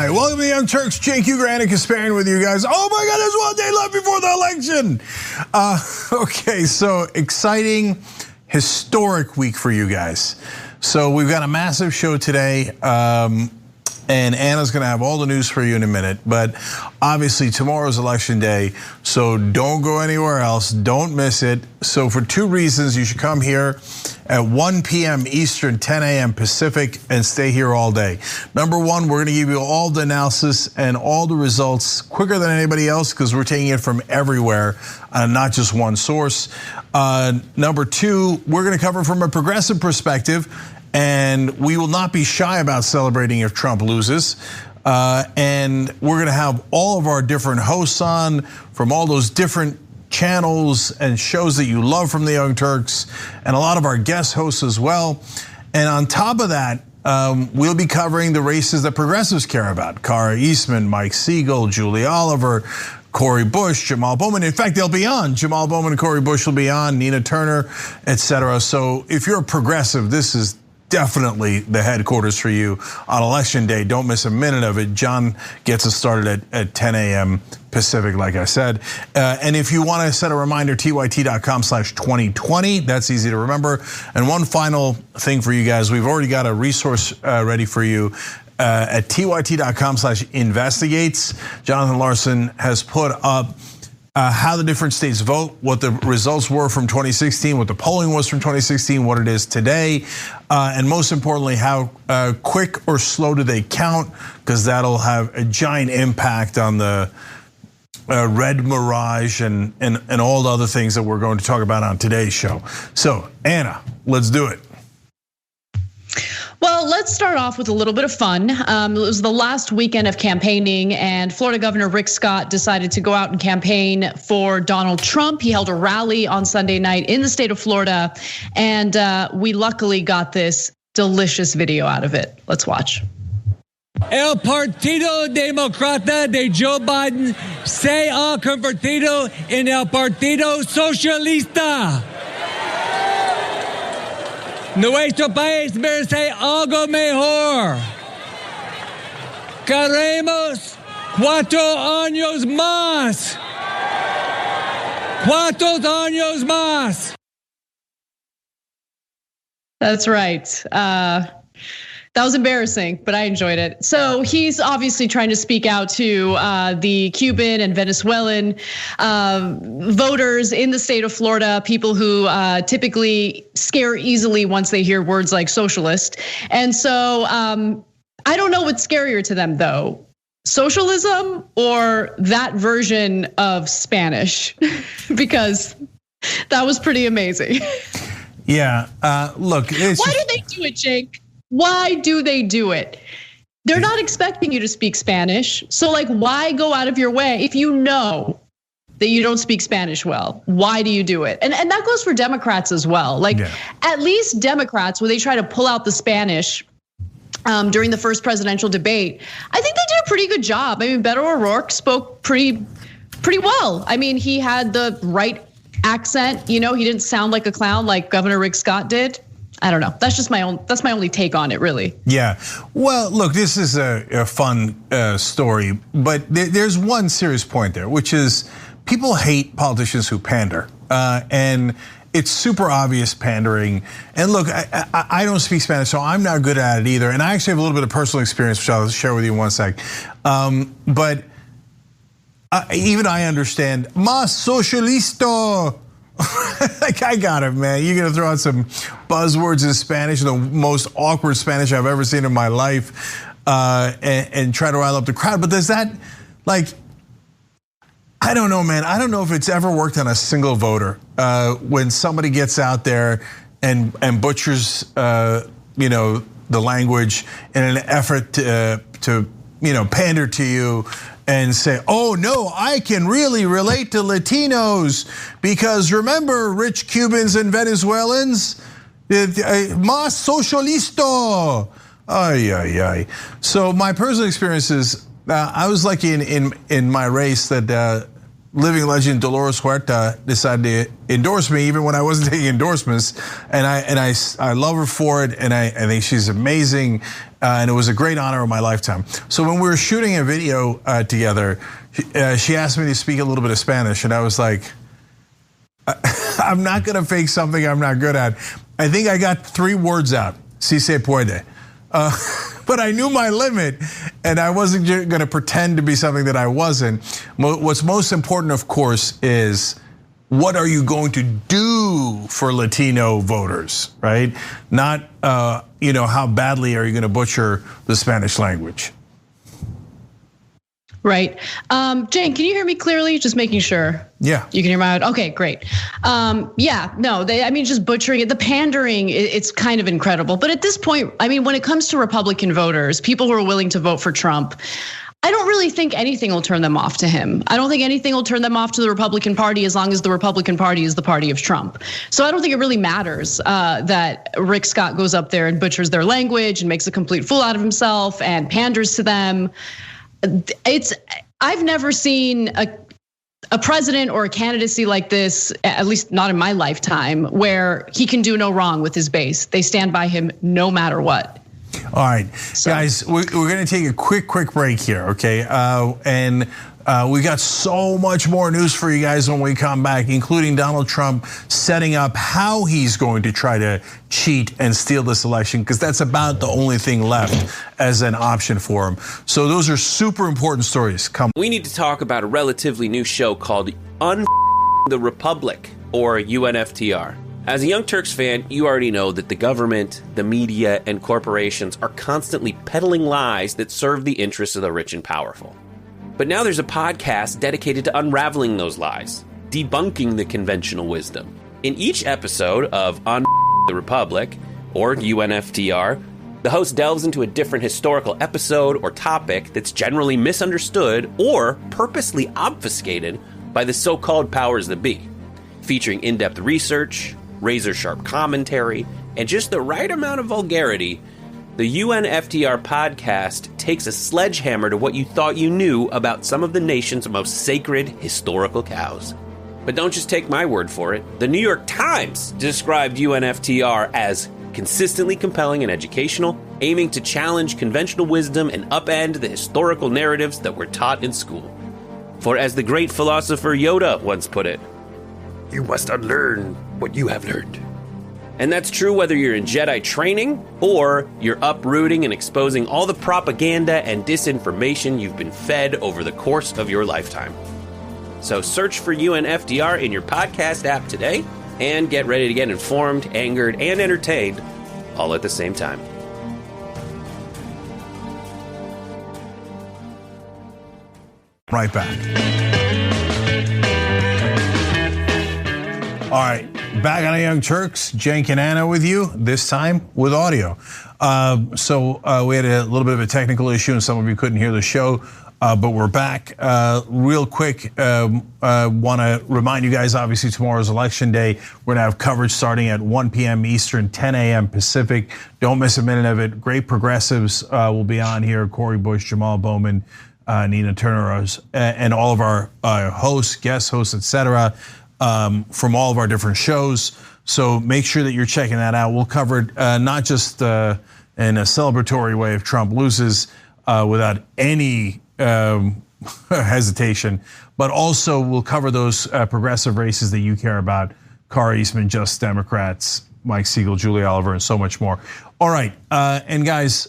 right, welcome to the Young Turks. Cenk, Uygur, and Kasparian with you guys. Oh my God, there's 1 day left before the election. Okay, so exciting, historic week for you guys. So we've got a massive show today, and Anna's gonna have all the news for you in a minute, but obviously tomorrow's election day, so don't go anywhere else, don't miss it. So for 2 reasons, you should come here at 1 p.m. Eastern, 10 a.m. Pacific, and stay here all day. Number 1, we're gonna give you all the analysis and all the results quicker than anybody else because we're taking it from everywhere, not just one source. Number 2, we're gonna cover from a progressive perspective, and we will not be shy about celebrating if Trump loses. And we're gonna have all of our different hosts on from all those different channels and shows that you love from the Young Turks, and a lot of our guest hosts as well. And on top of that, we'll be covering the races that progressives care about. Kara Eastman, Mike Siegel, Julie Oliver, Cori Bush, Jamal Bowman. In fact, they'll be on. Jamal Bowman and Cori Bush will be on, Nina Turner, etc. So if you're a progressive, this is definitely the headquarters for you on election day. Don't miss a minute of it. John gets us started at 10 a.m. Pacific, like I said. And if you want to set a reminder, tyt.com/2020, that's easy to remember. And one final thing for you guys, we've already got a resource ready for you at tyt.com/investigates. Jonathan Larson has put up how the different states vote, what the results were from 2016, what the polling was from 2016, what it is today, and most importantly, how quick or slow do they count, because that'll have a giant impact on the red mirage and all the other things that we're going to talk about on today's show. So Anna, let's do it. Well, let's start off with a little bit of fun. It was the last weekend of campaigning, and Florida Governor Rick Scott decided to go out and campaign for Donald Trump. He held a rally on Sunday night in the state of Florida, and we luckily got this delicious video out of it. Let's watch. El Partido Demócrata de Joe Biden se ha convertido en el Partido Socialista. Nuestro país merece algo mejor. Queremos 4 años más. 4 años más. That's right. That was embarrassing, but I enjoyed it. So he's obviously trying to speak out to the Cuban and Venezuelan voters in the state of Florida, people who typically scare easily once they hear words like socialist. And so I don't know what's scarier to them though, socialism or that version of Spanish, because that was pretty amazing. Yeah, look. Why do they do it, Jake? Why do they do it? They're not expecting you to speak Spanish. So like, why go out of your way if you know that you don't speak Spanish well? Why do you do it? And that goes for Democrats as well. Like at least Democrats, when they try to pull out the Spanish during the first presidential debate, I think they did a pretty good job. I mean, Beto O'Rourke spoke pretty well. I mean, he had the right accent. You know, he didn't sound like a clown like Governor Rick Scott did. I don't know. That's just that's my only take on it, really. Yeah. Well, look, this is a fun story, but there's one serious point there, which is people hate politicians who pander, and it's super obvious pandering. And look, I don't speak Spanish, so I'm not good at it either. And I actually have a little bit of personal experience, which I'll share with you in one sec. But even I understand, más socialista. Like I got it, man. You're gonna throw out some buzzwords in Spanish, the most awkward Spanish I've ever seen in my life, and try to rile up the crowd. But does that, like, I don't know, man. I don't know if it's ever worked on a single voter. When somebody gets out there and butchers, the language in an effort to pander to you. And say, oh no, I can really relate to Latinos because remember rich Cubans and Venezuelans, más socialista. Ay, ay, ay. So my personal experience is, I was lucky in my race that living legend Dolores Huerta decided to endorse me even when I wasn't taking endorsements, and I love her for it, and I think she's amazing, and it was a great honor of my lifetime. So when we were shooting a video together, she asked me to speak a little bit of Spanish, and I was like, I'm not gonna fake something I'm not good at. I think I got 3 words out, si se puede. But I knew my limit, and I wasn't gonna pretend to be something that I wasn't. What's most important, of course, is what are you going to do for Latino voters, right? Not how badly are you gonna butcher the Spanish language? Right. Cenk, can you hear me clearly? Just making sure. Yeah. You can hear my audio? Okay, great. Just butchering it, the pandering, it's kind of incredible. But at this point, when it comes to Republican voters, people who are willing to vote for Trump, I don't really think anything will turn them off to him. I don't think anything will turn them off to the Republican Party as long as the Republican Party is the party of Trump. So I don't think it really matters that Rick Scott goes up there and butchers their language and makes a complete fool out of himself and panders to them. I've never seen a president or a candidacy like this, at least not in my lifetime, where he can do no wrong with his base. They stand by him no matter what. All right, guys, we're gonna take a quick break here, okay? We got so much more news for you guys when we come back, including Donald Trump setting up how he's going to try to cheat and steal this election, because that's about the only thing left as an option for him. So those are super important stories. We need to talk about a relatively new show called the Republic, or UNFTR. As a Young Turks fan, you already know that the government, the media, and corporations are constantly peddling lies that serve the interests of the rich and powerful. But now there's a podcast dedicated to unraveling those lies, debunking the conventional wisdom. In each episode of On the Republic, or UNFTR, the host delves into a different historical episode or topic that's generally misunderstood or purposely obfuscated by the so-called powers that be, featuring in-depth research, razor-sharp commentary, and just the right amount of vulgarity. The UNFTR podcast takes a sledgehammer to what you thought you knew about some of the nation's most sacred historical cows. But don't just take my word for it. The New York Times described UNFTR as consistently compelling and educational, aiming to challenge conventional wisdom and upend the historical narratives that were taught in school. For as the great philosopher Yoda once put it, you must unlearn what you have learned. And that's true whether you're in Jedi training or you're uprooting and exposing all the propaganda and disinformation you've been fed over the course of your lifetime. So search for UNFTR in your podcast app today and get ready to get informed, angered, and entertained all at the same time. Right back. All right, back on the Young Turks, Cenk and Anna with you, this time with audio. We had a little bit of a technical issue and some of you couldn't hear the show, but we're back. Real quick, wanna remind you guys, obviously tomorrow's election day. We're gonna have coverage starting at 1 p.m. Eastern, 10 a.m. Pacific. Don't miss a minute of it. Great progressives will be on here, Cori Bush, Jamal Bowman, Nina Turner, and all of our hosts, guest hosts, etc., from all of our different shows. So make sure that you're checking that out. We'll cover it not just in a celebratory way if Trump loses without any hesitation, but also we'll cover those progressive races that you care about: Kara Eastman, Just Democrats, Mike Siegel, Julie Oliver, and so much more. All right, and guys,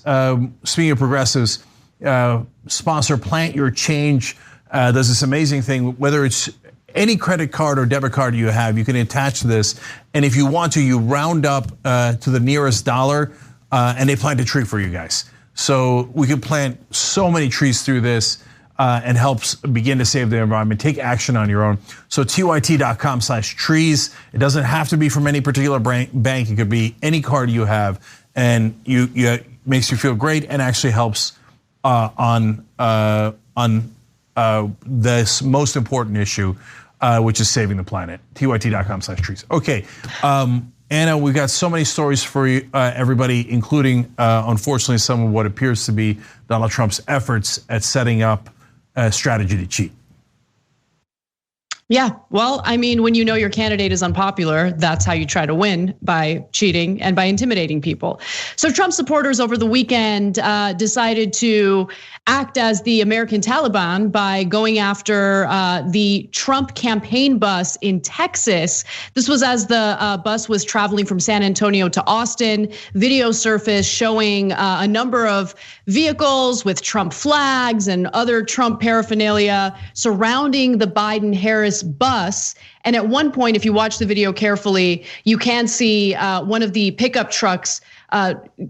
speaking of progressives, sponsor Plant Your Change does this amazing thing. Whether it's any credit card or debit card you have, you can attach this, and if you want to, you round up to the nearest dollar, and they plant a tree for you guys. So we can plant so many trees through this, and helps begin to save the environment. Take action on your own. So tyt.com/trees. It doesn't have to be from any particular bank. It could be any card you have, and it makes you feel great and actually helps on this most important issue, which is saving the planet. tyt.com/trees. Okay, Anna, we've got so many stories for you, everybody, including, unfortunately, some of what appears to be Donald Trump's efforts at setting up a strategy to cheat. Yeah, well, I mean, when you know your candidate is unpopular, that's how you try to win, by cheating and by intimidating people. So Trump supporters over the weekend decided to act as the American Taliban by going after the Trump campaign bus in Texas. This was as the bus was traveling from San Antonio to Austin. Video surfaced showing a number of vehicles with Trump flags and other Trump paraphernalia surrounding the Biden-Harris bus. And at one point, if you watch the video carefully, you can see one of the pickup trucks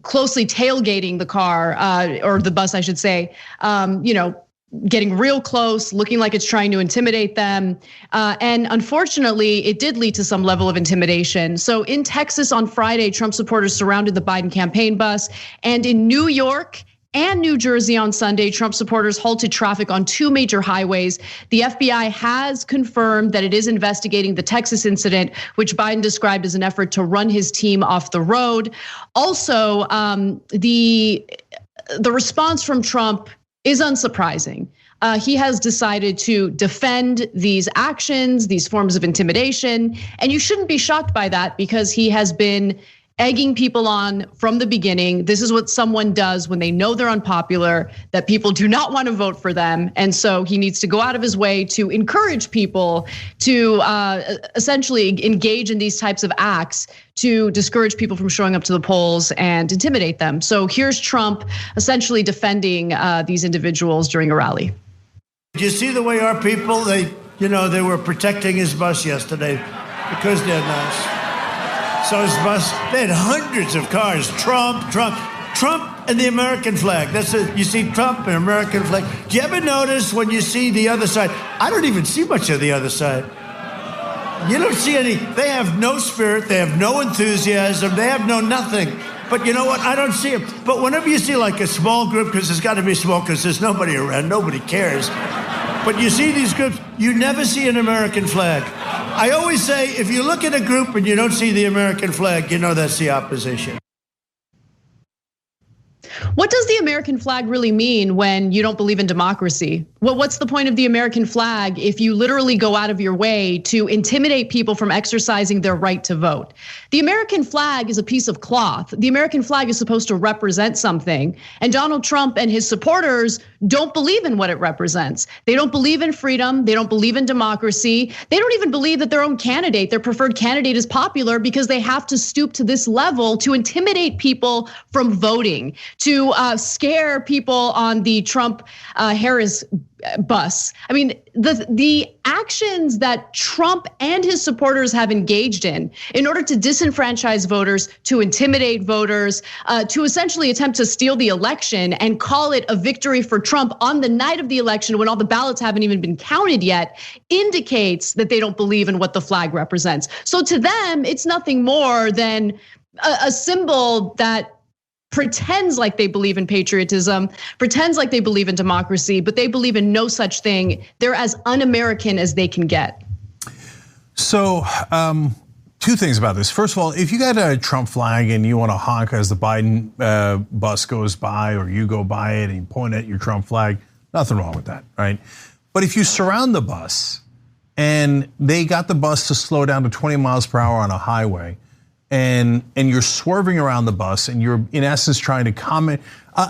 closely tailgating the car, or the bus, I should say, getting real close, looking like it's trying to intimidate them. And unfortunately, it did lead to some level of intimidation. So in Texas on Friday, Trump supporters surrounded the Biden campaign bus. And in New York and New Jersey on Sunday, Trump supporters halted traffic on two major highways. The FBI has confirmed that it is investigating the Texas incident, which Biden described as an effort to run his team off the road. Also, the response from Trump is unsurprising. He has decided to defend these actions, these forms of intimidation, and you shouldn't be shocked by that because he has been egging people on from the beginning. This is what someone does when they know they're unpopular, that people do not want to vote for them. And so he needs to go out of his way to encourage people to essentially engage in these types of acts to discourage people from showing up to the polls and intimidate them. So here's Trump essentially defending these individuals during a rally. Did you see the way our people, they were protecting his bus yesterday because they're nice. So his bus, they had hundreds of cars, Trump, and the American flag. That's it. You see Trump and American flag. Do you ever notice when you see the other side? I don't even see much of the other side. You don't see any. They have no spirit. They have no enthusiasm. They have no nothing. But you know what? I don't see it. But whenever you see like a small group, because it's got to be small because there's nobody around, nobody cares. But you see these groups, you never see an American flag. I always say, if you look at a group and you don't see the American flag, you know that's the opposition. What does the American flag really mean when you don't believe in democracy? Well, what's the point of the American flag if you literally go out of your way to intimidate people from exercising their right to vote? The American flag is a piece of cloth. The American flag is supposed to represent something. And Donald Trump and his supporters don't believe in what it represents. They don't believe in freedom. They don't believe in democracy. They don't even believe that their own candidate, their preferred candidate, is popular because they have to stoop to this level to intimidate people from voting, to scare people on the Trump-Harris bus. I mean, the actions that Trump and his supporters have engaged in order to disenfranchise voters, to intimidate voters, to essentially attempt to steal the election and call it a victory for Trump on the night of the election when all the ballots haven't even been counted yet, indicates that they don't believe in what the flag represents. So to them, it's nothing more than a symbol that pretends like they believe in patriotism, pretends like they believe in democracy, but they believe in no such thing. They're as un-American as they can get. So two things about this. First of all, if you got a Trump flag and you want to honk as the Biden bus goes by, or you go by it and you point at your Trump flag, nothing wrong with that, right? But if you surround the bus and they got the bus to slow down to 20 miles per hour on a highway, and you're swerving around the bus and you're in essence trying to comment,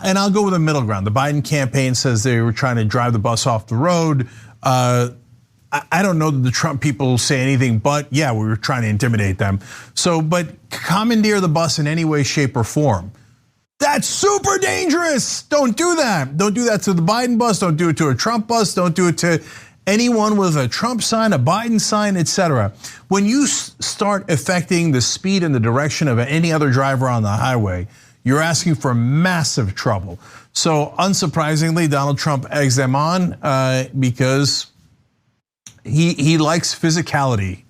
and I'll go with a middle ground. The Biden campaign says they were trying to drive the bus off the road. I don't know that the Trump people say anything, but yeah, we were trying to intimidate them. So, but commandeer the bus in any way, shape, or form. That's super dangerous. Don't do that. Don't do that to the Biden bus. Don't do it to a Trump bus. Don't do it to anyone with a Trump sign, a Biden sign, etc. When you start affecting the speed and the direction of any other driver on the highway, you're asking for massive trouble. So unsurprisingly, Donald Trump eggs them on because he likes physicality.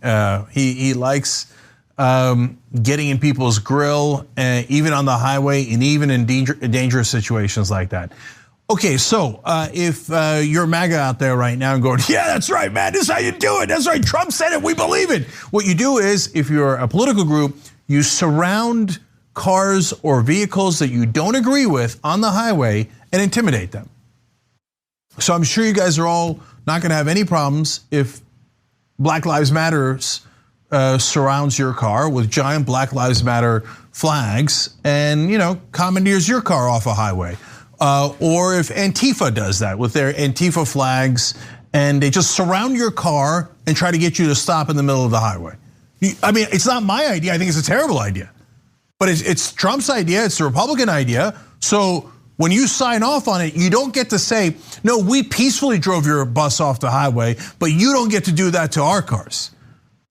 He likes getting in people's grill, even on the highway and even in dangerous situations like that. Okay, so if you're MAGA out there right now and going, yeah, that's right, man, this is how you do it. That's right, Trump said it, we believe it. What you do is, if you're a political group, you surround cars or vehicles that you don't agree with on the highway and intimidate them. So I'm sure you guys are all not gonna have any problems if Black Lives Matter surrounds your car with giant Black Lives Matter flags and, commandeers your car off a highway. Or if Antifa does that with their Antifa flags and they just surround your car and try to get you to stop in the middle of the highway. I mean, it's not my idea. I think it's a terrible idea. But it's Trump's idea, it's the Republican idea. So when you sign off on it, you don't get to say, no, we peacefully drove your bus off the highway, but you don't get to do that to our cars.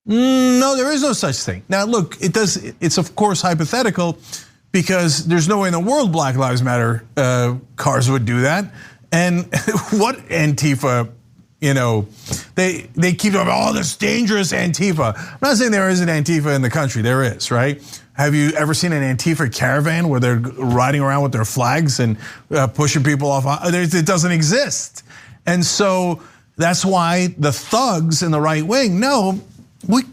No, there is no such thing. Now, look, it's of course hypothetical because there's no way in the world Black Lives Matter cars would do that. And what Antifa, they keep talking about, this dangerous Antifa. I'm not saying there isn't Antifa in the country, there is, right? Have you ever seen an Antifa caravan where they're riding around with their flags and pushing people off? It doesn't exist. And so that's why the thugs in the right wing know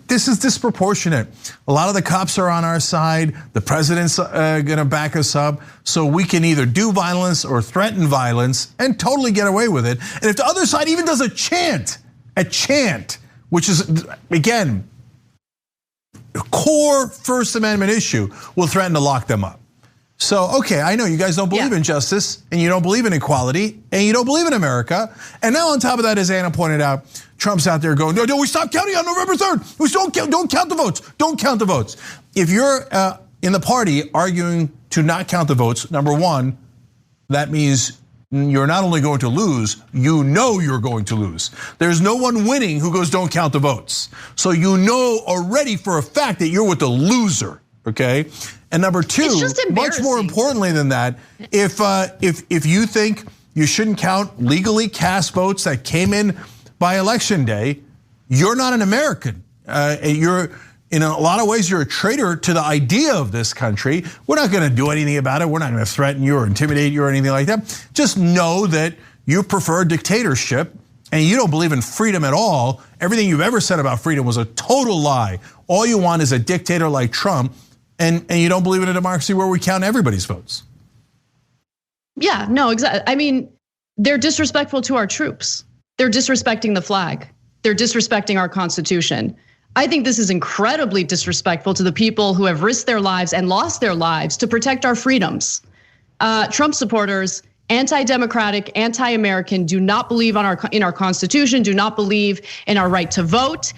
this is disproportionate. A lot of the cops are on our side. The president's gonna back us up. So we can either do violence or threaten violence and totally get away with it. And if the other side even does a chant, which is, again, a core First Amendment issue, will threaten to lock them up. So, okay, I know you guys don't believe in justice and you don't believe in equality and you don't believe in America. And now on top of that, as Anna pointed out, Trump's out there going, no, we stop counting on November 3rd. We don't count the votes, don't count the votes. If you're in the party arguing to not count the votes, number one, that means you're not only going to lose, you're going to lose. There's no one winning who goes, don't count the votes. So you know already for a fact that you're with the loser, okay? And number two, much more importantly than that, if you think you shouldn't count legally cast votes that came in by election day, you're not an American. You're, in a lot of ways, you're a traitor to the idea of this country. We're not gonna do anything about it. We're not gonna threaten you or intimidate you or anything like that. Just know that you prefer dictatorship and you don't believe in freedom at all. Everything you've ever said about freedom was a total lie. All you want is a dictator like Trump, and you don't believe in a democracy where we count everybody's votes. Yeah, no, exactly. I mean, they're disrespectful to our troops. They're disrespecting the flag. They're disrespecting our Constitution. I think this is incredibly disrespectful to the people who have risked their lives and lost their lives to protect our freedoms. Trump supporters, anti-democratic, anti-American, do not believe in our Constitution, do not believe in our right to vote.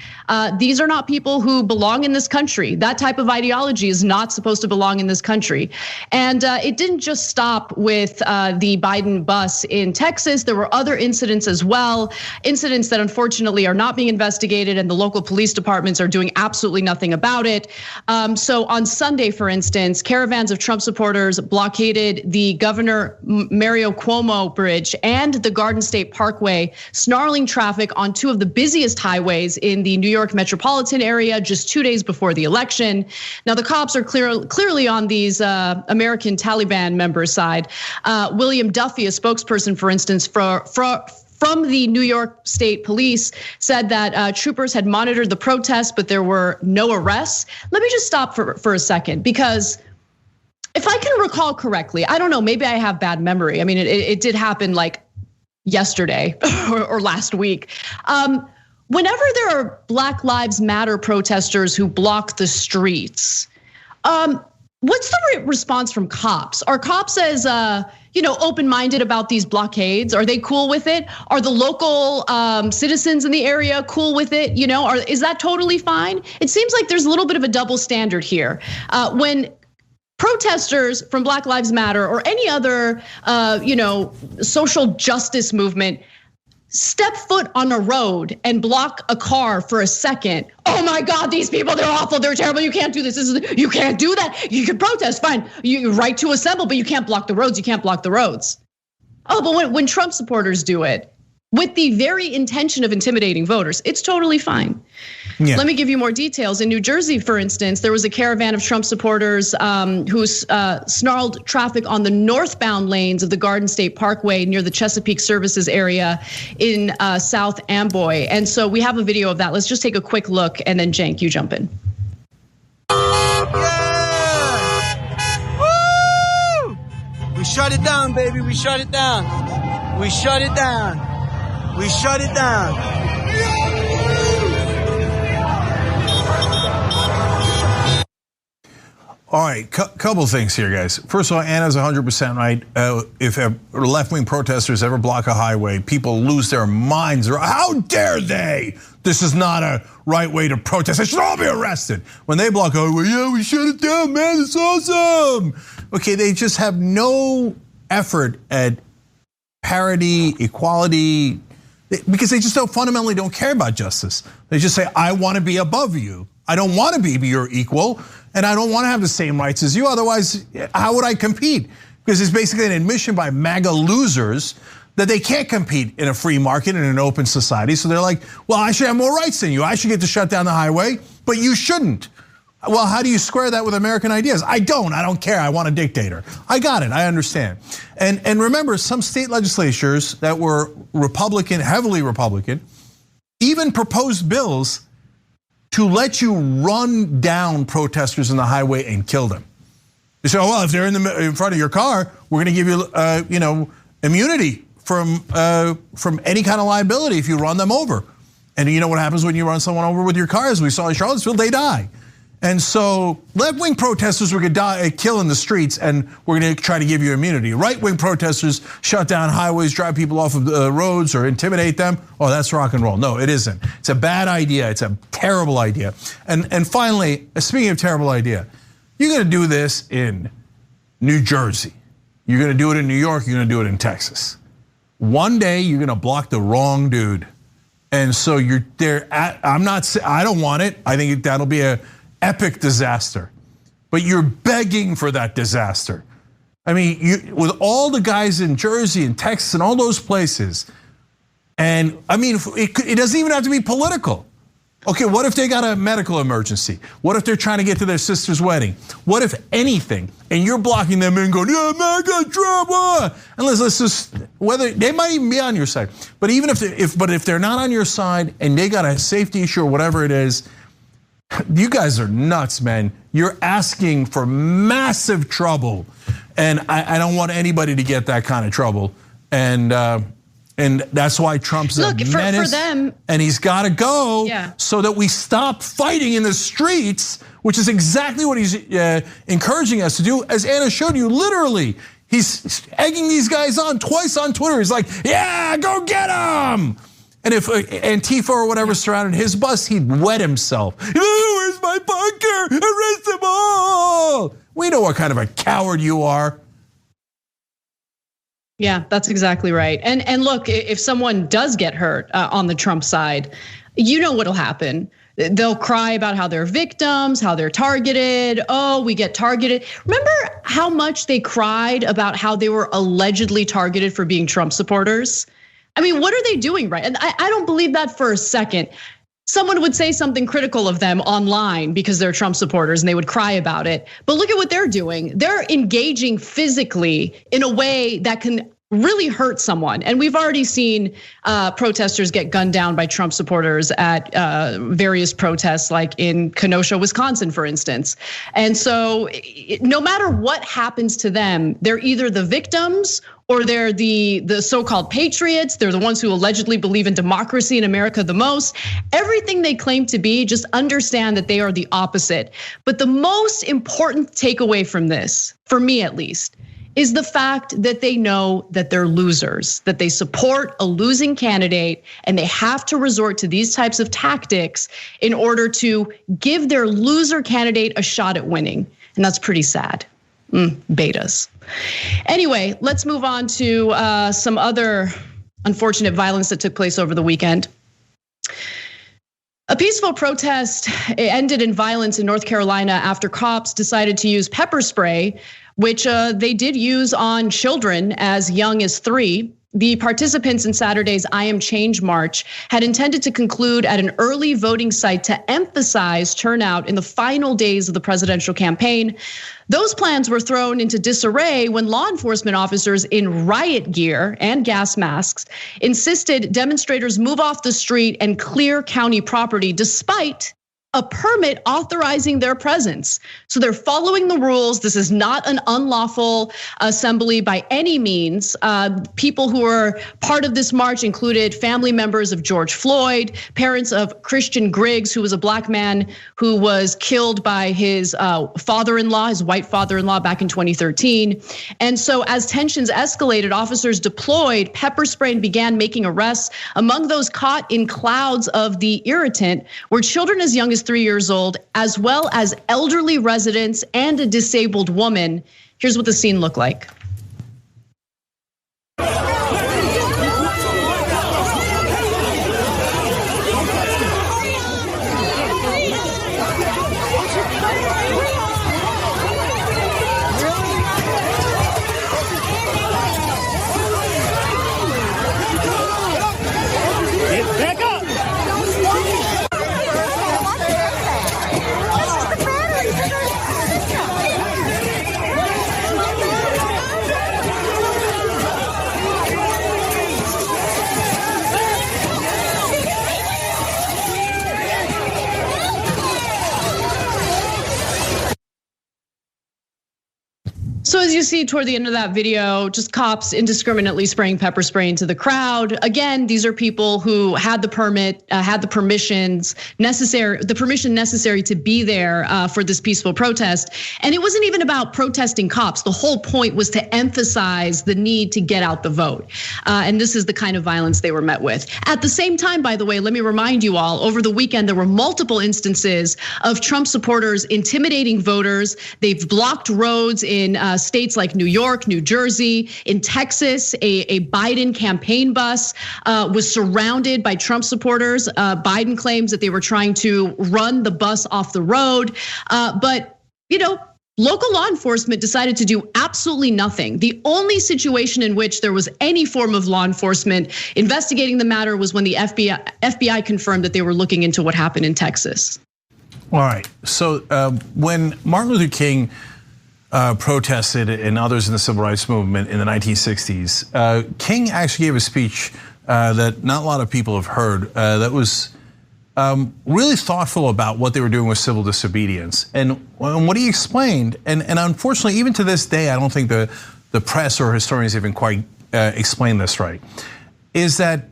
These are not people who belong in this country. That type of ideology is not supposed to belong in this country. And it didn't just stop with the Biden bus in Texas. There were other incidents as well, incidents that unfortunately are not being investigated and the local police departments are doing absolutely nothing about it. So on Sunday, for instance, caravans of Trump supporters blockaded the Governor Mario Cuomo Bridge and the Garden State Parkway, snarling traffic on two of the busiest highways in the New York metropolitan area just 2 days before the election. Now, the cops are clearly on these American Taliban members' side. William Duffy, a spokesperson, for instance, from the New York State Police, said that troopers had monitored the protests, but there were no arrests. Let me just stop for a second, because if I can recall correctly, I don't know, maybe I have bad memory. I mean, it did happen like yesterday or last week. Whenever there are Black Lives Matter protesters who block the streets, what's the response from cops? Are cops as open-minded about these blockades? Are they cool with it? Are the local citizens in the area cool with it? Is that totally fine? It seems like there's a little bit of a double standard here. When protesters from Black Lives Matter or any other, social justice movement step foot on a road and block a car for a second. Oh my God, these people, they're awful, they're terrible, you can't do this, you can't do that. You can protest, fine, you right to assemble, but you can't block the roads, Oh, but when Trump supporters do it, with the very intention of intimidating voters, it's totally fine. Yeah. Let me give you more details. In New Jersey, for instance, there was a caravan of Trump supporters who snarled traffic on the northbound lanes of the Garden State Parkway near the Chesapeake Services area in South Amboy. And so we have a video of that. Let's just take a quick look, and then Cenk, you jump in. Yeah. Woo! We shut it down, baby. We shut it down. We shut it down. We shut it down. All right, couple things here, guys. First of all, Anna's 100% right. If left-wing protesters ever block a highway, people lose their minds. How dare they? This is not a right way to protest. They should all be arrested. When they block a highway, yeah, we shut it down, man, it's awesome. Okay, they just have no effort at parity, equality, because they just fundamentally don't care about justice. They just say, I want to be above you. I don't want to be your equal, and I don't want to have the same rights as you. Otherwise, how would I compete? Because it's basically an admission by MAGA losers that they can't compete in a free market in an open society. So they're like, well, I should have more rights than you. I should get to shut down the highway, but you shouldn't. Well, how do you square that with American ideas? I don't care. I want a dictator. I got it. I understand. And remember, some state legislatures that were Republican, heavily Republican, even proposed bills to let you run down protesters in the highway and kill them. They say, oh, well, if they're in front of your car, we're going to give you, immunity from any kind of liability if you run them over. And you know what happens when you run someone over with your car? As we saw in Charlottesville, they die. And so left-wing protesters were gonna kill in the streets, and we're gonna try to give you immunity. Right-wing protesters shut down highways, drive people off of the roads, or intimidate them. Oh, that's rock and roll. No, it isn't. It's a bad idea. It's a terrible idea. And finally, speaking of terrible idea, you're gonna do this in New Jersey. You're gonna do it in New York. You're gonna do it in Texas. One day you're gonna block the wrong dude, and so you're there. I don't want it. I think that'll be a epic disaster, but you're begging for that disaster. I mean, with all the guys in Jersey and Texas and all those places, and I mean, it doesn't even have to be political. Okay, what if they got a medical emergency? What if they're trying to get to their sister's wedding? What if anything, and you're blocking them and going, yeah, man, I got drama. And let's just, whether they might even be on your side, but even if they're not on your side and they got a safety issue or whatever it is, you guys are nuts, man. You're asking for massive trouble, and I don't want anybody to get that kind of trouble. And that's why Trump's a menace, for them, and he's got to go so that we stop fighting in the streets, which is exactly what he's encouraging us to do. As Anna showed you, literally, he's egging these guys on twice on Twitter. He's like, yeah, go get them. And if Antifa or whatever surrounded his bus, he'd wet himself. Where's my bunker? Arrest them all. We know what kind of a coward you are. Yeah, that's exactly right. And look, if someone does get hurt on the Trump side, you know what'll happen. They'll cry about how they're victims, how they're targeted. Oh, we get targeted. Remember how much they cried about how they were allegedly targeted for being Trump supporters? I mean, what are they doing right? And I don't believe that for a second. Someone would say something critical of them online because they're Trump supporters and they would cry about it. But look at what they're doing. They're engaging physically in a way that can really hurt someone. And we've already seen protesters get gunned down by Trump supporters at various protests, like in Kenosha, Wisconsin, for instance. And so no matter what happens to them, they're either the victims or they're the so-called patriots. They're the ones who allegedly believe in democracy in America the most. Everything they claim to be, just understand that they are the opposite. But the most important takeaway from this, for me at least, is the fact that they know that they're losers, that they support a losing candidate, and they have to resort to these types of tactics in order to give their loser candidate a shot at winning. And that's pretty sad. Betas. Anyway, let's move on to some other unfortunate violence that took place over the weekend. A peaceful protest ended in violence in North Carolina after cops decided to use pepper spray, which they did use on children as young as 3. The participants in Saturday's I Am Change March had intended to conclude at an early voting site to emphasize turnout in the final days of the presidential campaign. Those plans were thrown into disarray when law enforcement officers in riot gear and gas masks insisted demonstrators move off the street and clear county property, despite a permit authorizing their presence. So they're following the rules. This is not an unlawful assembly by any means. People who were part of this march included family members of George Floyd, parents of Christian Griggs, who was a black man who was killed by his father-in-law, his white father-in-law back in 2013. And so as tensions escalated, officers deployed pepper spray and began making arrests. Among those caught in clouds of the irritant were children as young as 3 years old, as well as elderly residents and a disabled woman. Here's what the scene looked like. So as you see toward the end of that video, just cops indiscriminately spraying pepper spray into the crowd. Again, these are people who had the permit, had the permission necessary to be there for this peaceful protest. And it wasn't even about protesting cops. The whole point was to emphasize the need to get out the vote. And this is the kind of violence they were met with. At the same time, by the way, let me remind you all, over the weekend, there were multiple instances of Trump supporters intimidating voters. They've blocked roads in states like New York, New Jersey. In Texas, a Biden campaign bus was surrounded by Trump supporters. Biden claims that they were trying to run the bus off the road. But local law enforcement decided to do absolutely nothing. The only situation in which there was any form of law enforcement investigating the matter was when the FBI confirmed that they were looking into what happened in Texas. All right, so when Martin Luther King protested and others in the civil rights movement in the 1960s, King actually gave a speech that not a lot of people have heard that was really thoughtful about what they were doing with civil disobedience. And what he explained, and unfortunately, even to this day, I don't think the press or historians even quite explained this right, is that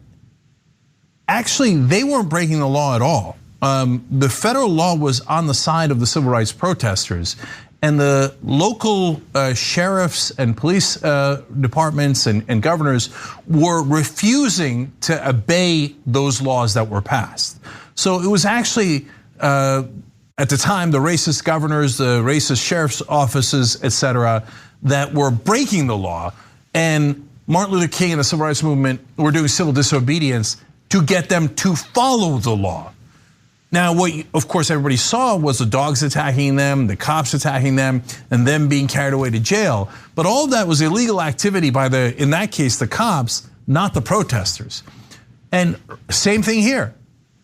actually they weren't breaking the law at all. The federal law was on the side of the civil rights protesters, and the local sheriffs and police departments and governors were refusing to obey those laws that were passed. So it was actually, at the time, the racist governors, the racist sheriff's offices, et cetera, that were breaking the law. And Martin Luther King and the civil rights movement were doing civil disobedience to get them to follow the law. Now, what of course everybody saw was the dogs attacking them, the cops attacking them, and them being carried away to jail. But all of that was illegal activity by in that case, the cops, not the protesters. And same thing here.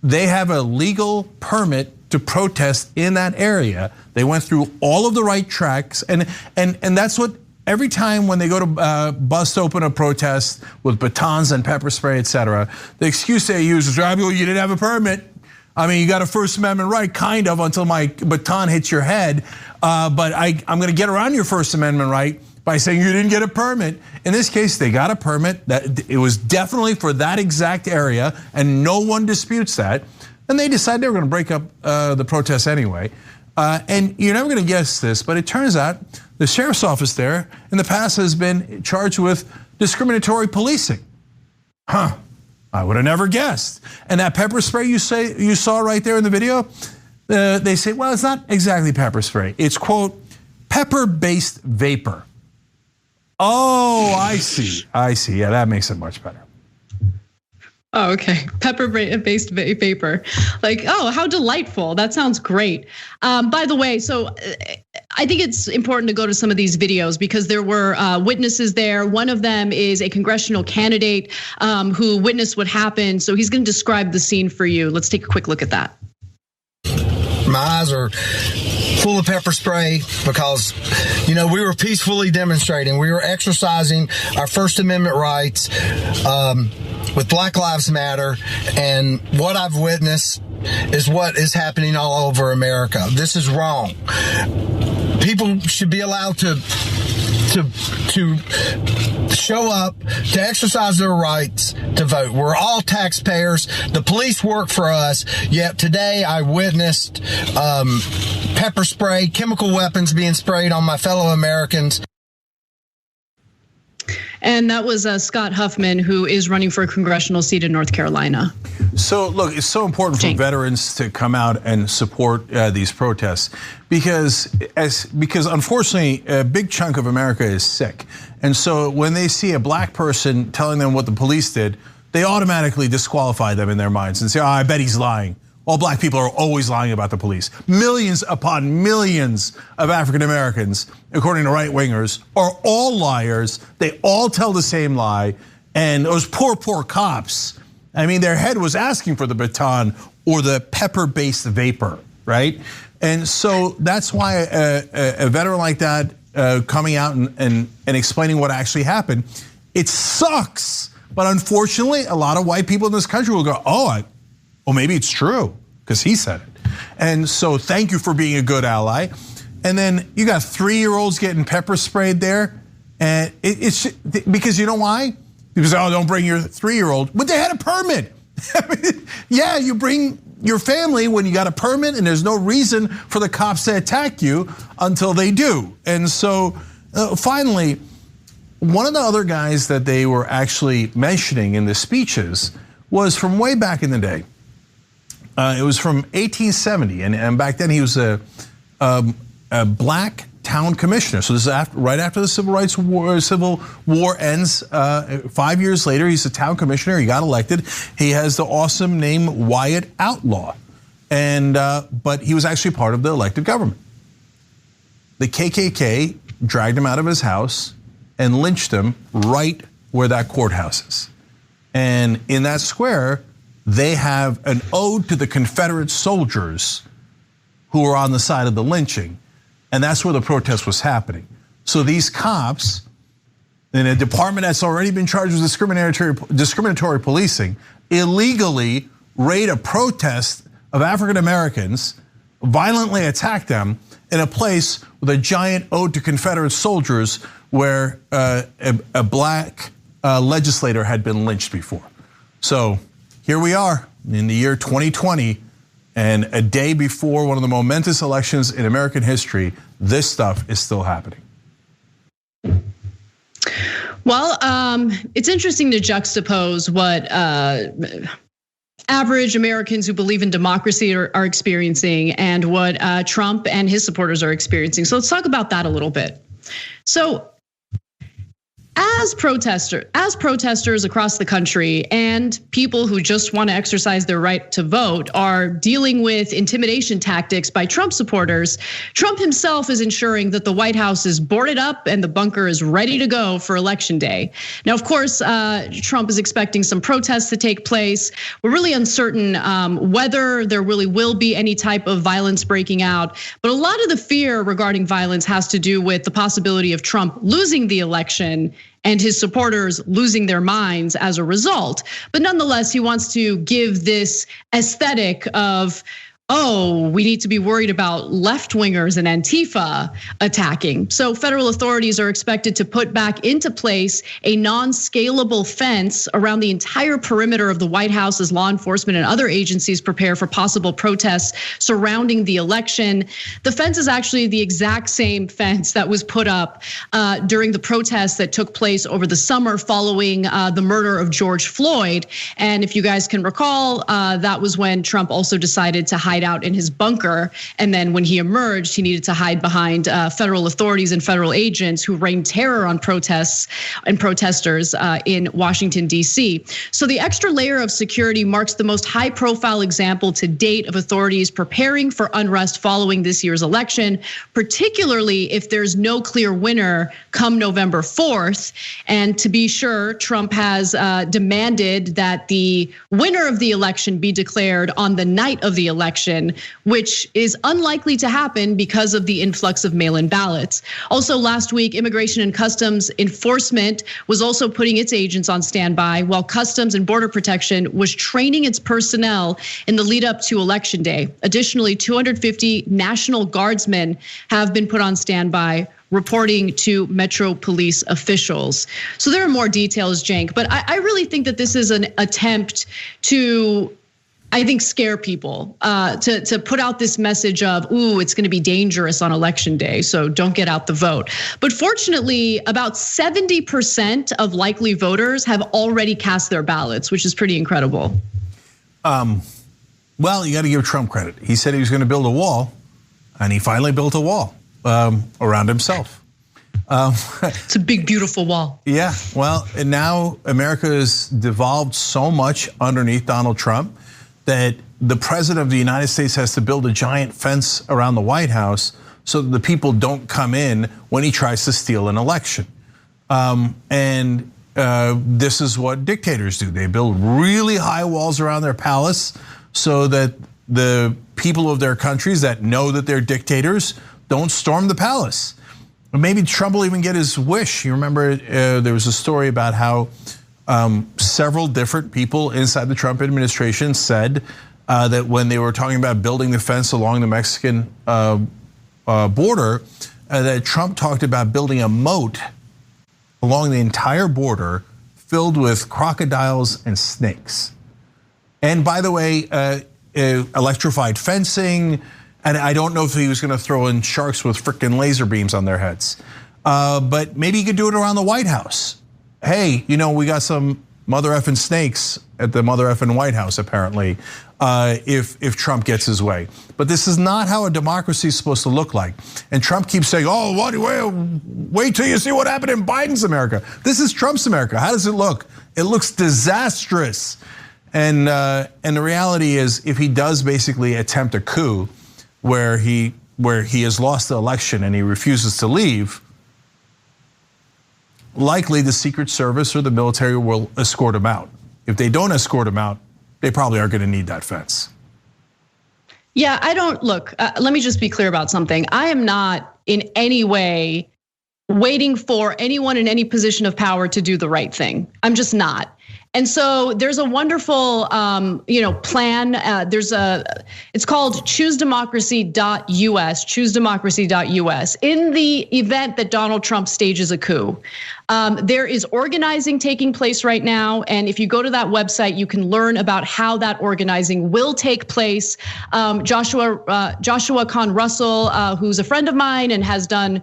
They have a legal permit to protest in that area. They went through all of the right tracks, and that's what every time when they go to bust open a protest with batons and pepper spray, et cetera, the excuse they use is, "You didn't have a permit. I mean, you got a First Amendment right, kind of, until my baton hits your head. But I'm going to get around your First Amendment right by saying you didn't get a permit." In this case, they got a permit. That it was definitely for that exact area, and no one disputes that. And they decided they were going to break up the protest anyway. And you're never going to guess this, but it turns out the sheriff's office there in the past has been charged with discriminatory policing. Huh. I would have never guessed. And that pepper spray you saw right there in the video, they say, well, it's not exactly pepper spray. It's, quote, pepper-based vapor. Oh, I see. Yeah, that makes it much better. Oh, okay. Pepper-based vapor. Like, oh, how delightful. That sounds great. By the way, so I think it's important to go to some of these videos because there were witnesses there. One of them is a congressional candidate who witnessed what happened. So he's going to describe the scene for you. Let's take a quick look at that. My eyes are full of pepper spray because, we were peacefully demonstrating. We were exercising our First Amendment rights with Black Lives Matter. And what I've witnessed is what is happening all over America. This is wrong. People should be allowed to show up, to exercise their rights to vote. We're all taxpayers. The police work for us. Yet today I witnessed pepper spray, chemical weapons being sprayed on my fellow Americans. And that was Scott Huffman, who is running for a congressional seat in North Carolina. So look, it's so important for veterans to come out and support these protests because unfortunately a big chunk of America is sick. And so when they see a black person telling them what the police did, they automatically disqualify them in their minds and say, oh, I bet he's lying. All black people are always lying about the police. Millions upon millions of African Americans, according to right wingers, are all liars. They all tell the same lie. And those poor cops, I mean, their head was asking for the baton or the pepper-based vapor, right? And so that's why a veteran like that coming out and explaining what actually happened, it sucks. But unfortunately, a lot of white people in this country will go, oh, maybe it's true because he said it. And so thank you for being a good ally. And then you got 3-year-olds getting pepper sprayed there. And it's because you know why? People say, oh, don't bring your 3-year-old. But they had a permit. Yeah, you bring your family when you got a permit and there's no reason for the cops to attack you until they do. And so finally, one of the other guys that they were actually mentioning in the speeches was from way back in the day. It was from 1870, and back then he was a black town commissioner. So this is right after the Civil War ends. 5 years later, he's a town commissioner. He got elected. He has the awesome name Wyatt Outlaw, but he was actually part of the elected government. The KKK dragged him out of his house and lynched him right where that courthouse is. And in that square, they have an ode to the Confederate soldiers who were on the side of the lynching. And that's where the protest was happening. So these cops in a department that's already been charged with discriminatory policing illegally raid a protest of African Americans, violently attack them in a place with a giant ode to Confederate soldiers where a black legislator had been lynched before. So here we are in the year 2020, and a day before one of the momentous elections in American history, this stuff is still happening. Well, it's interesting to juxtapose what average Americans who believe in democracy are experiencing and what Trump and his supporters are experiencing. So let's talk about that a little bit. So as protesters across the country and people who just want to exercise their right to vote are dealing with intimidation tactics by Trump supporters, Trump himself is ensuring that the White House is boarded up and the bunker is ready to go for Election Day. Now, of course, Trump is expecting some protests to take place. We're really uncertain whether there really will be any type of violence breaking out. But a lot of the fear regarding violence has to do with the possibility of Trump losing the election and his supporters losing their minds as a result. But nonetheless, he wants to give this aesthetic of, oh, we need to be worried about left-wingers and Antifa attacking. So federal authorities are expected to put back into place a non-scalable fence around the entire perimeter of the White House as law enforcement and other agencies prepare for possible protests surrounding the election. The fence is actually the exact same fence that was put up during the protests that took place over the summer following the murder of George Floyd. And if you guys can recall, that was when Trump also decided to hide out in his bunker. And then when he emerged, he needed to hide behind federal authorities and federal agents who rained terror on protests and protesters in Washington, D.C. So the extra layer of security marks the most high profile example to date of authorities preparing for unrest following this year's election, particularly if there's no clear winner come November 4th. And to be sure, Trump has demanded that the winner of the election be declared on the night of the election. election, which is unlikely to happen because of the influx of mail-in ballots. Also last week, Immigration and Customs Enforcement was also putting its agents on standby, while Customs and Border Protection was training its personnel in the lead up to Election Day. Additionally, 250 National Guardsmen have been put on standby, reporting to Metro Police officials. So there are more details, Cenk, but I really think that this is an attempt to, I think, scare people, to put out this message of, ooh, it's gonna be dangerous on Election Day, so don't get out the vote. But fortunately, about 70% of likely voters have already cast their ballots, which is pretty incredible. Well, you gotta give Trump credit. He said he was gonna build a wall, and he finally built a wall around himself. It's a big, beautiful wall. Yeah, well, and now America has devolved so much underneath Donald Trump that the president of the United States has to build a giant fence around the White House so that the people don't come in when he tries to steal an election. This is what dictators do. They build really high walls around their palace so that the people of their countries that know that they're dictators don't storm the palace. Maybe Trump will even get his wish. You remember there was a story about how several different people inside the Trump administration said that when they were talking about building the fence along the Mexican border, that Trump talked about building a moat along the entire border filled with crocodiles and snakes. And by the way, electrified fencing, and I don't know if he was gonna throw in sharks with frickin' laser beams on their heads. But maybe he could do it around the White House. Hey, we got some mother effing snakes at the mother effing White House, apparently, if Trump gets his way. But this is not how a democracy is supposed to look like. And Trump keeps saying, oh, wait till you see what happened in Biden's America. This is Trump's America. How does it look? It looks disastrous. And the reality is, if he does basically attempt a coup where he has lost the election and he refuses to leave, likely the Secret Service or the military will escort him out. If they don't escort him out, they probably are gonna need that fence. Yeah, let me just be clear about something. I am not in any way waiting for anyone in any position of power to do the right thing. I'm just not. And so there's a wonderful, plan. It's called choosedemocracy.us, choosedemocracy.us. In the event that Donald Trump stages a coup, there is organizing taking place right now. And if you go to that website, you can learn about how that organizing will take place. Joshua Kahn Russell, who's a friend of mine and has done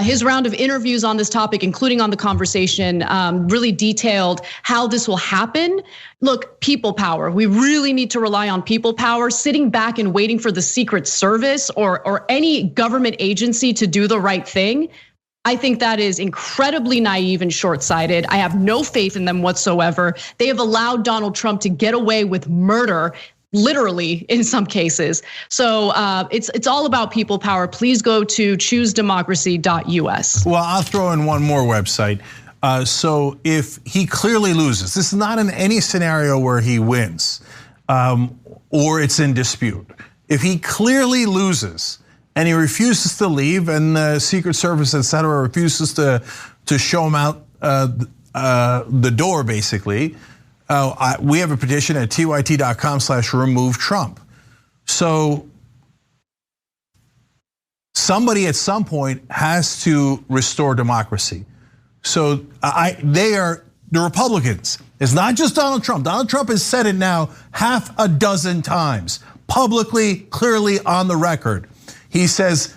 his round of interviews on this topic, including on The Conversation, really detailed how this will happen. Look, people power. We really need to rely on people power. Sitting back and waiting for the Secret Service or any government agency to do the right thing, I think that is incredibly naive and short-sighted. I have no faith in them whatsoever. They have allowed Donald Trump to get away with murder, literally in some cases. So it's all about people power. Please go to choosedemocracy.us. Well, I'll throw in one more website. So if he clearly loses, this is not in any scenario where he wins or it's in dispute. If he clearly loses and he refuses to leave and the Secret Service, et cetera, refuses to show him out the door, basically, we have a petition at tyt.com/remove Trump. So somebody at some point has to restore democracy. So they are the Republicans. It's not just Donald Trump. Donald Trump has said it now half a dozen times, publicly, clearly on the record. He says,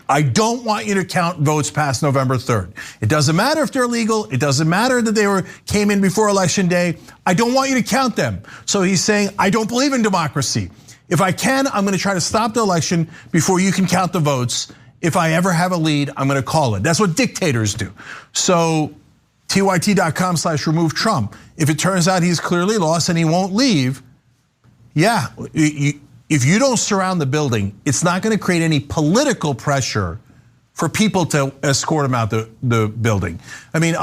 I don't want you to count votes past November 3rd. It doesn't matter if they're legal. It doesn't matter that they came in before Election Day. I don't want you to count them. So he's saying, I don't believe in democracy. If I can, I'm gonna try to stop the election before you can count the votes. If I ever have a lead, I'm gonna call it. That's what dictators do. So tyt.com/remove Trump. If it turns out he's clearly lost and he won't leave, yeah, if you don't surround the building, it's not gonna create any political pressure for people to escort him out the building. I mean,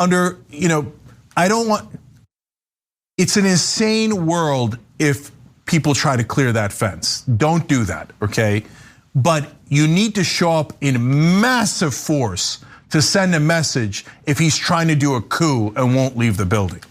it's an insane world if people try to clear that fence. Don't do that, okay? But you need to show up in massive force to send a message if he's trying to do a coup and won't leave the building.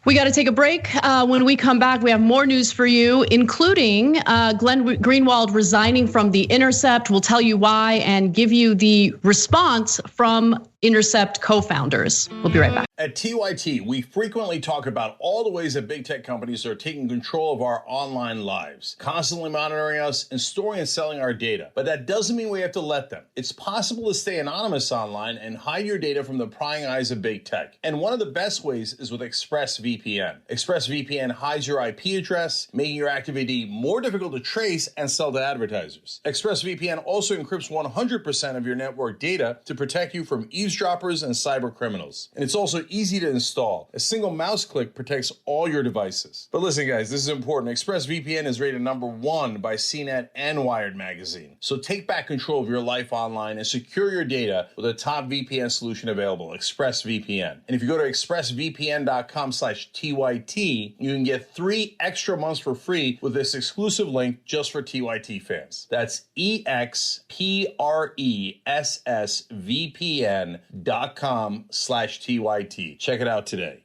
We got to take a break. When we come back, we have more news for you, including Glenn Greenwald resigning from The Intercept. We'll tell you why and give you the response from Intercept co-founders. We'll be right back. At TYT, we frequently talk about all the ways that big tech companies are taking control of our online lives, constantly monitoring us and storing and selling our data. But that doesn't mean we have to let them. It's possible to stay anonymous online and hide your data from the prying eyes of big tech. And one of the best ways is with ExpressVPN. ExpressVPN hides your IP address, making your activity more difficult to trace and sell to advertisers. ExpressVPN also encrypts 100% of your network data to protect you from eavesdroppers and cyber criminals. And it's also easy to install. A single mouse click protects all your devices. But listen, guys, this is important. ExpressVPN is rated #1 by CNET and Wired magazine. So take back control of your life online and secure your data with a top VPN solution available, ExpressVPN. And if you go to expressvpn.com/TYT, you can get 3 extra months for free with this exclusive link just for TYT fans. That's expressvpn.com/TYT. Check it out today.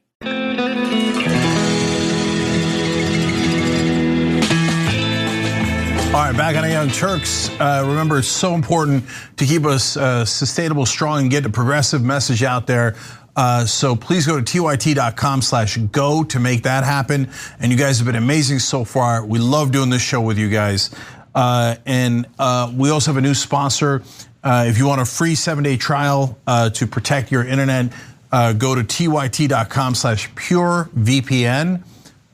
All right, back on the Young Turks. Remember, it's so important to keep us sustainable, strong, and get a progressive message out there. So please go to tyt.com/go to make that happen. And you guys have been amazing so far. We love doing this show with you guys. And we also have a new sponsor. If you want a free 7-day trial to protect your internet, go to tyt.com/purevpn.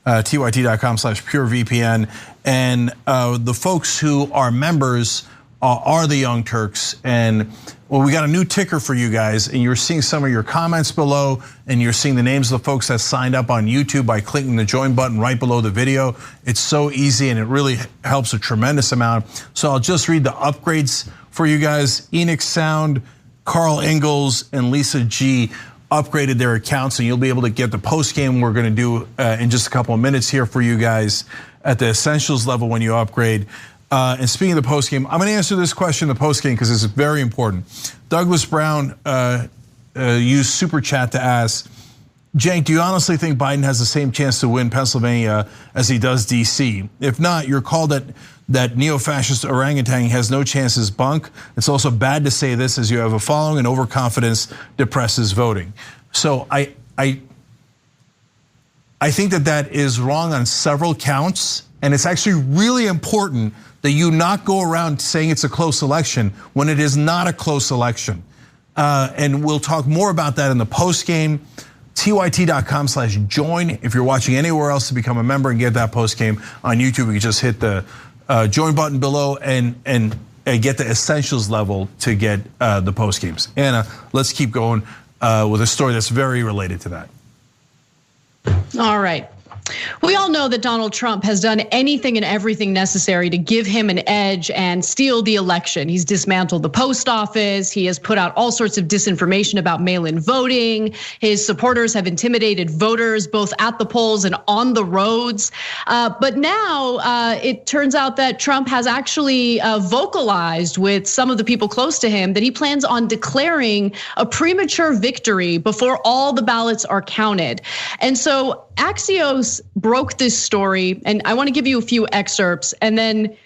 tyt.com/purevpn. And the folks who are members are the Young Turks. And well, we got a new ticker for you guys, and you're seeing some of your comments below, and you're seeing the names of the folks that signed up on YouTube by clicking the join button right below the video. It's so easy, and it really helps a tremendous amount. So I'll just read the upgrades for you guys. Enoch Sound, Carl Ingalls, and Lisa G upgraded their accounts, and you'll be able to get the post game we're gonna do in just a couple of minutes here for you guys at the essentials level when you upgrade. And speaking of the post game, I'm gonna answer this question in the post game because it's very important. Douglas Brown used Super Chat to ask, Cenk, do you honestly think Biden has the same chance to win Pennsylvania as he does DC? If not, your call that neo-fascist orangutan has no chance is bunk. It's also bad to say this as you have a following and overconfidence depresses voting. So I think that is wrong on several counts, and it's actually really important that you not go around saying it's a close election when it is not a close election. And we'll talk more about that in the post game. tyt.com/join. If you're watching anywhere else to become a member and get that post game on YouTube, you can just hit the join button below and get the essentials level to get the post games. Anna, let's keep going with a story that's very related to that. All right. We all know that Donald Trump has done anything and everything necessary to give him an edge and steal the election. He's dismantled the post office. He has put out all sorts of disinformation about mail-in voting. His supporters have intimidated voters both at the polls and on the roads. But now it turns out that Trump has actually vocalized with some of the people close to him that he plans on declaring a premature victory before all the ballots are counted. And so Axios broke this story, and I want to give you a few excerpts and then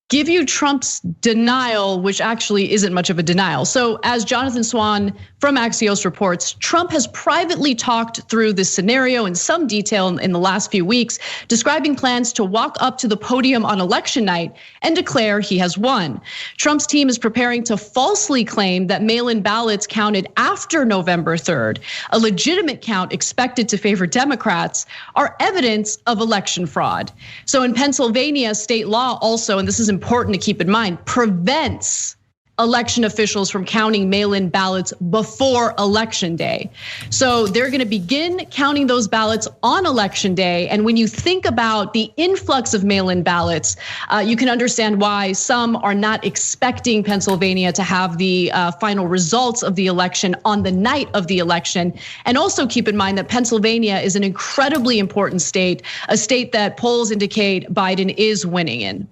give you Trump's denial, which actually isn't much of a denial. So as Jonathan Swan from Axios reports, Trump has privately talked through this scenario in some detail in the last few weeks, describing plans to walk up to the podium on election night and declare he has won. Trump's team is preparing to falsely claim that mail-in ballots counted after November 3rd, a legitimate count expected to favor Democrats, are evidence of election fraud. So in Pennsylvania, state law also, and this is important to keep in mind, prevents election officials from counting mail-in ballots before election day. So they're going to begin counting those ballots on election day. And when you think about the influx of mail-in ballots, you can understand why some are not expecting Pennsylvania to have the final results of the election on the night of the election. And also keep in mind that Pennsylvania is an incredibly important state, a state that polls indicate Biden is winning in.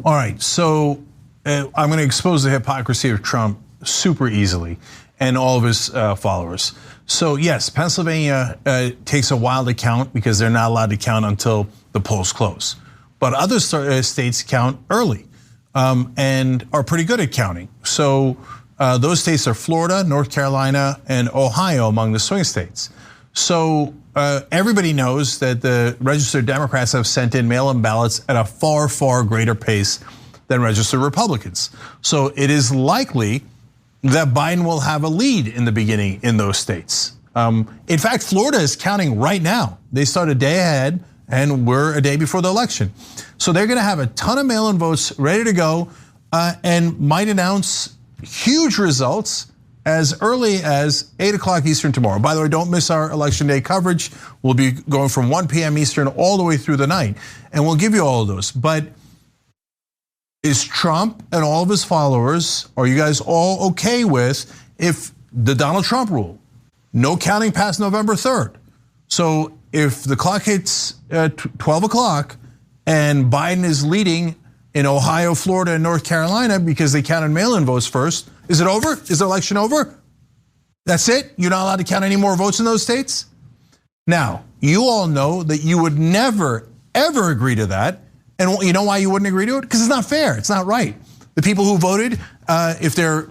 All right, so I'm going to expose the hypocrisy of Trump super easily and all of his followers. So yes, Pennsylvania takes a while to count because they're not allowed to count until the polls close. But other states count early and are pretty good at counting. So those states are Florida, North Carolina, and Ohio among the swing states. So everybody knows that the registered Democrats have sent in mail-in ballots at a far, far greater pace than registered Republicans. So it is likely that Biden will have a lead in the beginning in those states. In fact, Florida is counting right now. They start a day ahead and we're a day before the election. So they're gonna have a ton of mail-in votes ready to go and might announce huge results as early as 8 o'clock Eastern tomorrow. By the way, don't miss our election day coverage. We'll be going from 1 p.m. Eastern all the way through the night. And we'll give you all of those. But is Trump and all of his followers, are you guys all okay with if the Donald Trump rule, no counting past November 3rd? So if the clock hits 12 o'clock and Biden is leading in Ohio, Florida, and North Carolina because they counted mail-in votes first, is it over? Is the election over? That's it? You're not allowed to count any more votes in those states? Now, you all know that you would never, ever agree to that. And you know why you wouldn't agree to it? Because it's not fair, it's not right. The people who voted, if they're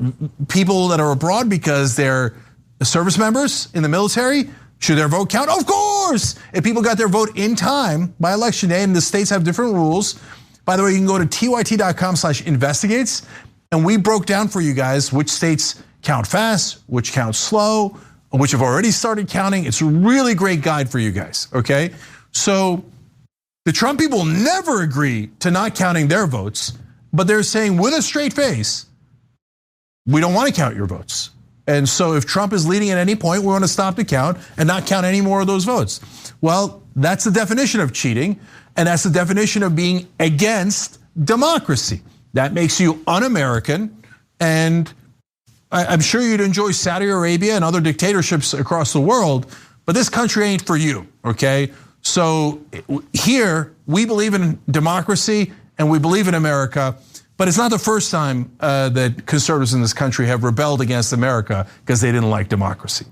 people that are abroad because they're service members in the military, should their vote count? Of course! If people got their vote in time by election day and the states have different rules. By the way, you can go to tyt.com/investigates and we broke down for you guys which states count fast, which count slow, which have already started counting. It's a really great guide for you guys, okay? So the Trump people never agree to not counting their votes, but they're saying with a straight face, we don't want to count your votes. And so if Trump is leading at any point, we want to stop the count and not count any more of those votes. Well, that's the definition of cheating, and that's the definition of being against democracy. That makes you un-American, and I'm sure you'd enjoy Saudi Arabia and other dictatorships across the world, but this country ain't for you, okay? So here, we believe in democracy and we believe in America, but it's not the first time that conservatives in this country have rebelled against America because they didn't like democracy.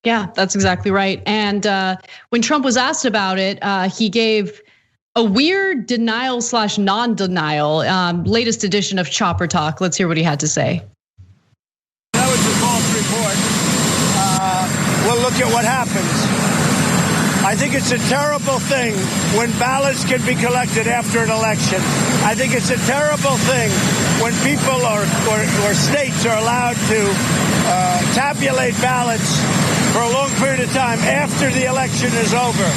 Yeah, that's exactly right. And when Trump was asked about it, he gave a weird denial/non-denial, latest edition of Chopper Talk. Let's hear what he had to say. That was a false report. We'll look at what happens. I think it's a terrible thing when ballots can be collected after an election. I think it's a terrible thing when people or states are allowed to tabulate ballots for a long period of time after the election is over.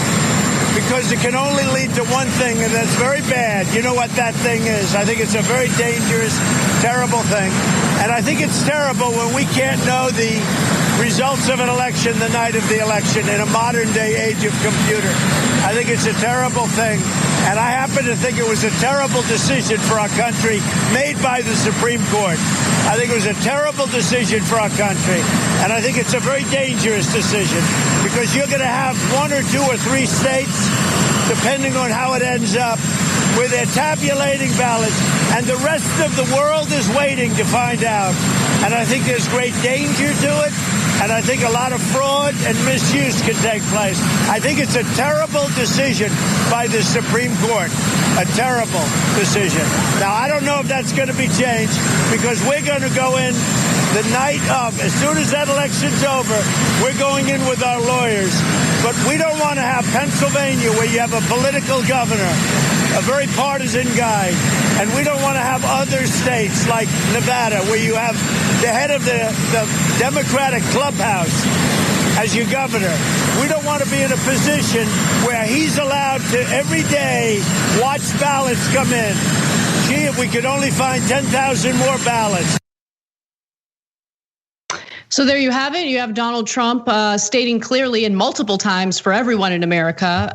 Because it can only lead to one thing, and that's very bad. You know what that thing is. I think it's a very dangerous, terrible thing. And I think it's terrible when we can't know the results of an election the night of the election in a modern day age of computer. I think it's a terrible thing. And I happen to think it was a terrible decision for our country made by the Supreme Court. I think it was a terrible decision for our country. And I think it's a very dangerous decision because you're going to have 1 or 2 or 3 states, depending on how it ends up, where they're tabulating ballots, and the rest of the world is waiting to find out. And I think there's great danger to it, and I think a lot of fraud and misuse can take place. I think it's a terrible decision by the Supreme Court, a terrible decision. Now, I don't know if that's going to be changed because we're going to go in the night of, as soon as that election's over, we're going in with our lawyers. But we don't want to have Pennsylvania where you have a political governor, a very partisan guy. And we don't want to have other states like Nevada where you have the head of the Democratic clubhouse as your governor. We don't want to be in a position where he's allowed to every day watch ballots come in, Gee, if we could only find 10,000 more ballots. So there you have it. You have Donald Trump stating clearly and multiple times for everyone in America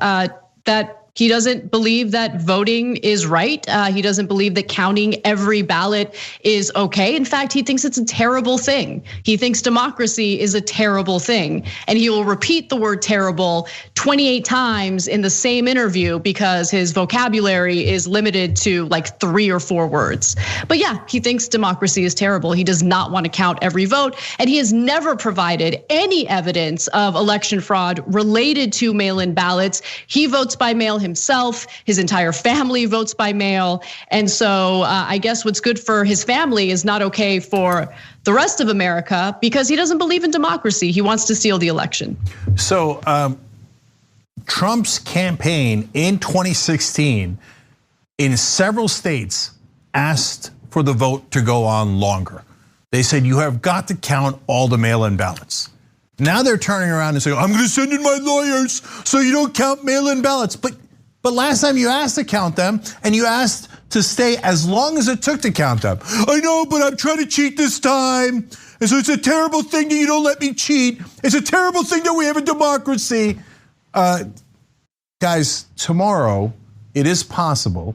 that he doesn't believe that voting is right. He doesn't believe that counting every ballot is okay. In fact, he thinks it's a terrible thing. He thinks democracy is a terrible thing. And he will repeat the word terrible 28 times in the same interview because his vocabulary is limited to like 3 or 4 words. But yeah, he thinks democracy is terrible. He does not want to count every vote. And he has never provided any evidence of election fraud related to mail-in ballots. He votes by mail himself, his entire family votes by mail. And so I guess what's good for his family is not okay for the rest of America because he doesn't believe in democracy. He wants to steal the election. So Trump's campaign in 2016 in several states asked for the vote to go on longer. They said, you have got to count all the mail-in ballots. Now they're turning around and saying, I'm gonna send in my lawyers so you don't count mail-in ballots. But last time you asked to count them and you asked to stay as long as it took to count them. I know, but I'm trying to cheat this time. And so it's a terrible thing that you don't let me cheat. It's a terrible thing that we have a democracy. Guys, tomorrow it is possible,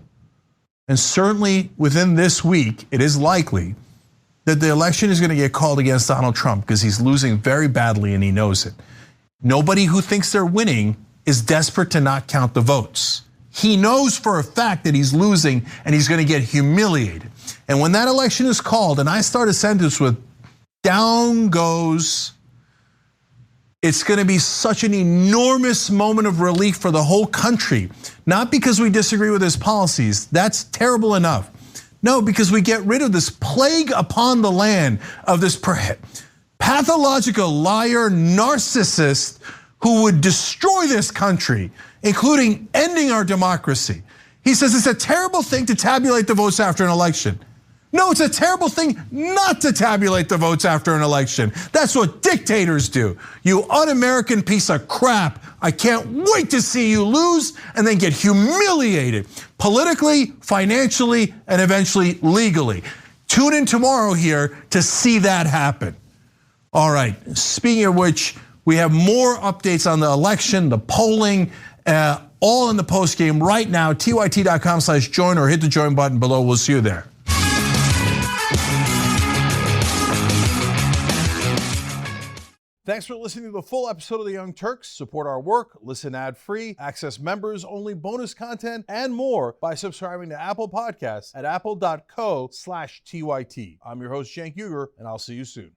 and certainly within this week, it is likely that the election is gonna get called against Donald Trump because he's losing very badly and he knows it. Nobody who thinks they're winning is desperate to not count the votes. He knows for a fact that he's losing and he's gonna get humiliated. And when that election is called, and I start a sentence with down goes, it's gonna be such an enormous moment of relief for the whole country. Not because we disagree with his policies, that's terrible enough. No, because we get rid of this plague upon the land of this pathological liar, narcissist who would destroy this country, including ending our democracy. He says it's a terrible thing to tabulate the votes after an election. No, it's a terrible thing not to tabulate the votes after an election. That's what dictators do. You un-American piece of crap. I can't wait to see you lose and then get humiliated politically, financially, and eventually legally. Tune in tomorrow here to see that happen. All right, speaking of which, we have more updates on the election, the polling, all in the post game right now. TYT.com/join or hit the join button below. We'll see you there. Thanks for listening to the full episode of The Young Turks. Support our work, listen ad-free, access members-only bonus content, and more by subscribing to Apple Podcasts at apple.co/TYT. I'm your host, Cenk Uygur, and I'll see you soon.